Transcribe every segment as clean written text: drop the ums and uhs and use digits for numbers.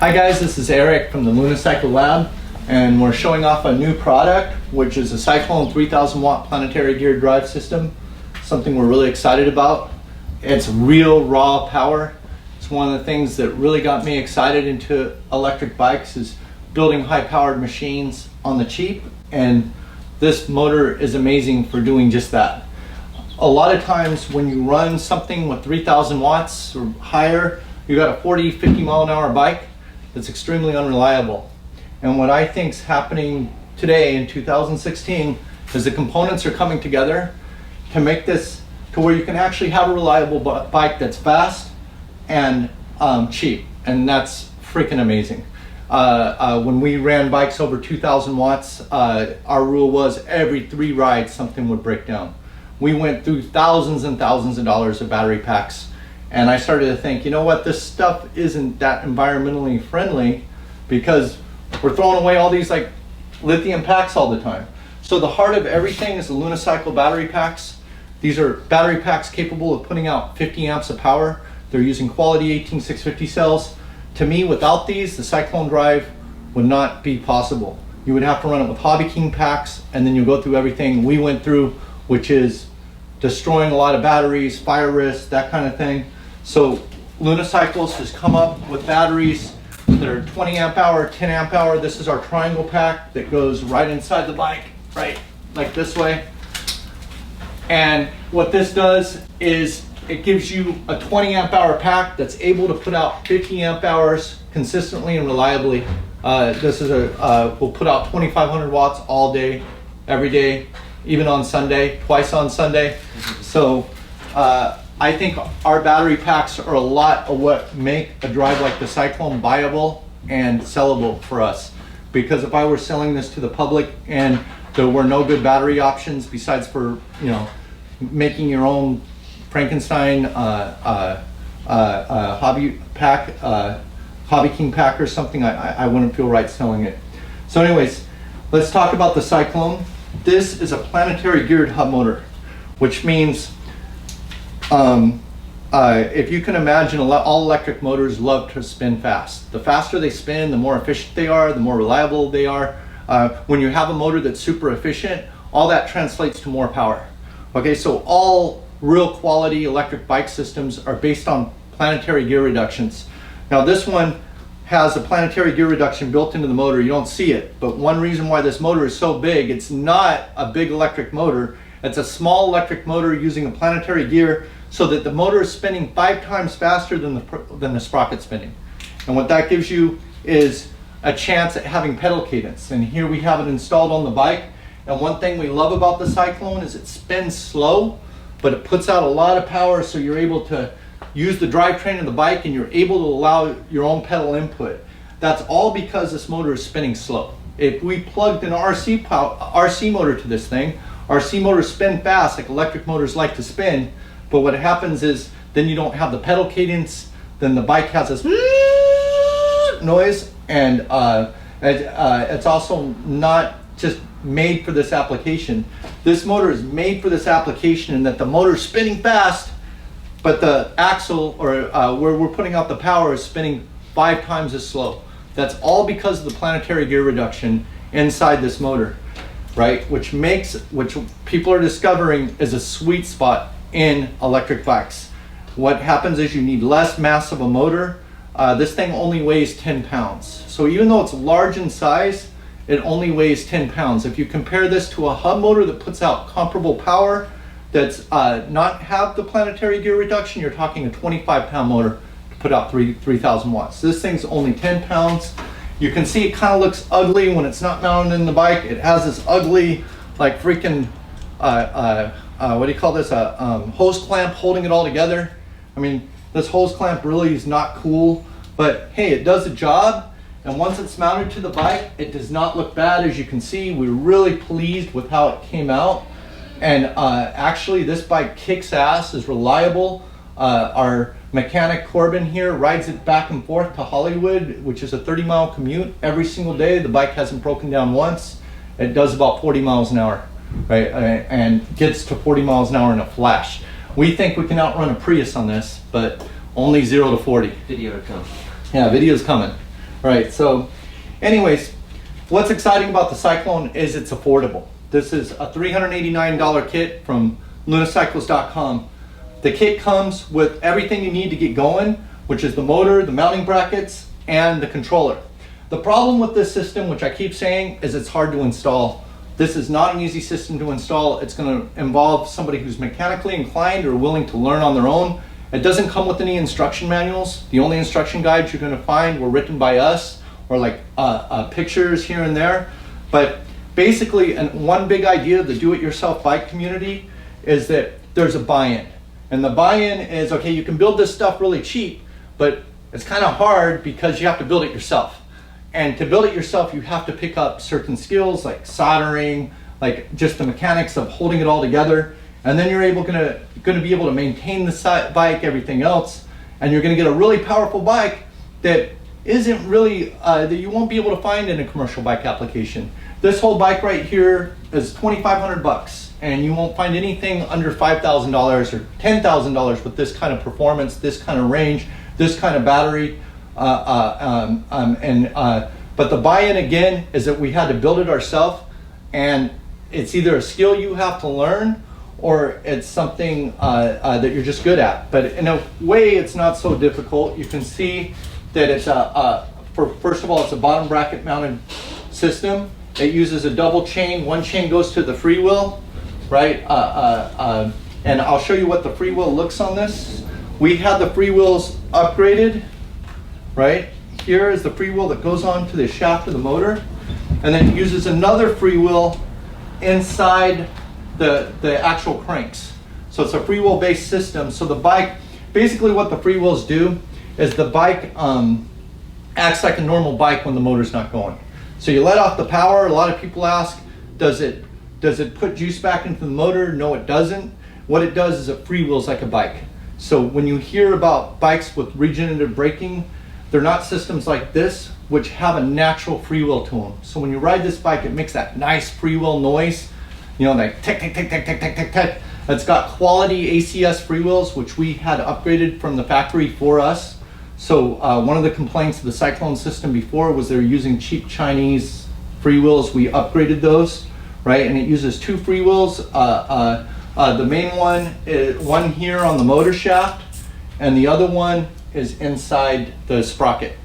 Hi guys, this is Eric from the Unicycle Lab, and we're showing off a new product, which is a Cyclone 3000 watt planetary geared drive system. Something we're really excited about. It's real raw power. It's one of the things that really got me excited into electric bikes, is building high powered machines on the cheap, and this motor is amazing for doing just that. A lot of times when you run something with 3000 watts or higher, you got a 40-50 mile an hour bike that's extremely unreliable. And what I think is happening today in 2016 is the components are coming together to make this to where you can actually have a reliable bike that's fast and cheap, and that's freaking amazing. When we ran bikes over 2000 watts, our rule was every 3 rides something would break down. We went through thousands and thousands of dollars of battery packs, and I started to think, you know what, this stuff isn't that environmentally friendly because we're throwing away all these like lithium packs all the time. So the heart of everything is the Unicycle battery packs. These are battery packs capable of putting out 50 amps of power. They're using quality 18650 cells. To me, without these, the Cyclone drive would not be possible. You would have to run it with Hobby King packs, and then you go through everything we went through, which is destroying a lot of batteries, fire risk, that kind of thing. So Unicycles has come up with batteries that are 20 amp hour, 10 amp hour. This is our triangle pack that goes right inside the bike, right, like this way. And what this does is it gives you a 20 amp hour pack that's able to put out 50 amp hours consistently and reliably. This is will put out 2500 watts all day, every day, even on Sunday, twice on Sunday. So I think our battery packs are a lot of what make a drive like the Cyclone viable and sellable for us. Because if I were selling this to the public and there were no good battery options besides for, you know, making your own Frankenstein hobby pack, Hobby King pack or something, I wouldn't feel right selling it. So anyways, let's talk about the Cyclone. This is a planetary geared hub motor, which means if you can imagine, all electric motors love to spin fast. The faster they spin, the more efficient they are, the more reliable they are. When you have a motor that's super efficient, all that translates to more power. Okay, so all real quality electric bike systems are based on planetary gear reductions. Now this one has a planetary gear reduction built into the motor. You don't see it, but one reason why this motor is so big, it's not a big electric motor. It's a small electric motor using a planetary gear so that the motor is spinning 5 times faster than the sprocket spinning. And what that gives you is a chance at having pedal cadence. And here we have it installed on the bike. And one thing we love about the Cyclone is it spins slow, but it puts out a lot of power, so you're able to use the drivetrain of the bike and you're able to allow your own pedal input. That's all because this motor is spinning slow. If we plugged an RC motor to this thing, RC motors spin fast like electric motors like to spin, but what happens is then you don't have the pedal cadence, then the bike has this noise, and it's also not just made for this application. This motor is made for this application in that the motor is spinning fast, but the axle, or where we're putting out the power, is spinning 5 times as slow. That's all because of the planetary gear reduction inside this motor, right? Which people are discovering is a sweet spot in electric bikes. What happens is you need less mass of a motor. This thing only weighs 10 pounds. So even though it's large in size, it only weighs 10 pounds. If you compare this to a hub motor that puts out comparable power, that's not have the planetary gear reduction, you're talking a 25-pound motor to put out 3000 watts. This thing's only 10 pounds. You can see it kind of looks ugly when it's not mounted in the bike. It has this ugly, like freaking, what do you call this, hose clamp holding it all together. I mean, this hose clamp really is not cool, but hey, it does the job. And once it's mounted to the bike, it does not look bad. As you can see, we're really pleased with how it came out. And actually, this bike kicks ass, is reliable. Our mechanic Corbin here rides it back and forth to Hollywood, which is a 30-mile commute every single day. The bike hasn't broken down once. It does about 40 miles an hour, right? And gets to 40 miles an hour in a flash. We think we can outrun a Prius on this, but only 0 to 40. Video to come. Yeah, video's coming. Right, so anyways, what's exciting about the Cyclone is it's affordable. This is a $389 kit from lunacycles.com. The kit comes with everything you need to get going, which is the motor, the mounting brackets, and the controller. The problem with this system, which I keep saying, is it's hard to install. This is not an easy system to install. It's going to involve somebody who's mechanically inclined or willing to learn on their own. It doesn't come with any instruction manuals. The only instruction guides you're going to find were written by us, or like pictures here and there. But basically, one big idea of the do-it-yourself bike community is that there's a buy-in. And the buy-in is, okay, you can build this stuff really cheap, but it's kind of hard because you have to build it yourself. And to build it yourself, you have to pick up certain skills like soldering, like just the mechanics of holding it all together. And then you're gonna be able to maintain the bike, everything else, and you're gonna get a really powerful bike that isn't really, that you won't be able to find in a commercial bike application. This whole bike right here is $2,500, and you won't find anything under $5,000 or $10,000 with this kind of performance, this kind of range, this kind of battery. But the buy-in again is that we had to build it ourselves, and it's either a skill you have to learn or it's something that you're just good at. But in a way, it's not so difficult. You can see that it's first of all, it's a bottom bracket mounted system. It uses a double chain. One chain goes to the Freewheel, right? And I'll show you what the Freewheel looks on this. We had the Freewheels upgraded. Right here is the Freewheel that goes on to the shaft of the motor, and then it uses another Freewheel inside the actual cranks. So it's a Freewheel based system. So the bike, basically what the Freewheels do is the bike acts like a normal bike when the motor's not going. So you let off the power. A lot of people ask, does it put juice back into the motor? No, it doesn't. What it does is it freewheels like a bike. So when you hear about bikes with regenerative braking, they're not systems like this, which have a natural freewheel to them. So when you ride this bike, it makes that nice freewheel noise, you know, like tick, tick, tick, tick, tick, tick, tick, tick. It's got quality ACS freewheels, which we had upgraded from the factory for us. So one of the complaints of the Cyclone system before was they're using cheap Chinese freewheels. We upgraded those, right? And it uses two freewheels. The main one is one here on the motor shaft, and the other one is inside the sprocket.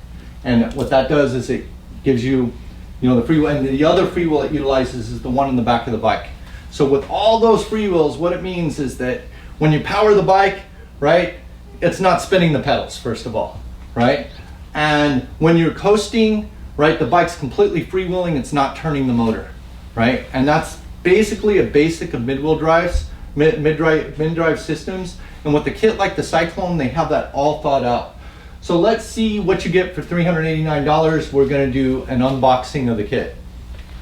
And what that does is it gives you, you know, the freewheel, and the other freewheel it utilizes is the one in the back of the bike. So with all those freewheels, what it means is that when you power the bike, right, it's not spinning the pedals, first of all, right? And when you're coasting, right, the bike's completely freewheeling, it's not turning the motor, right? And that's basically a basic of mid-wheel drives, mid-drive systems. And with the kit like the Cyclone, they have that all thought out. So let's see what you get for $389. We're gonna do an unboxing of the kit.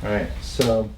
All right, so.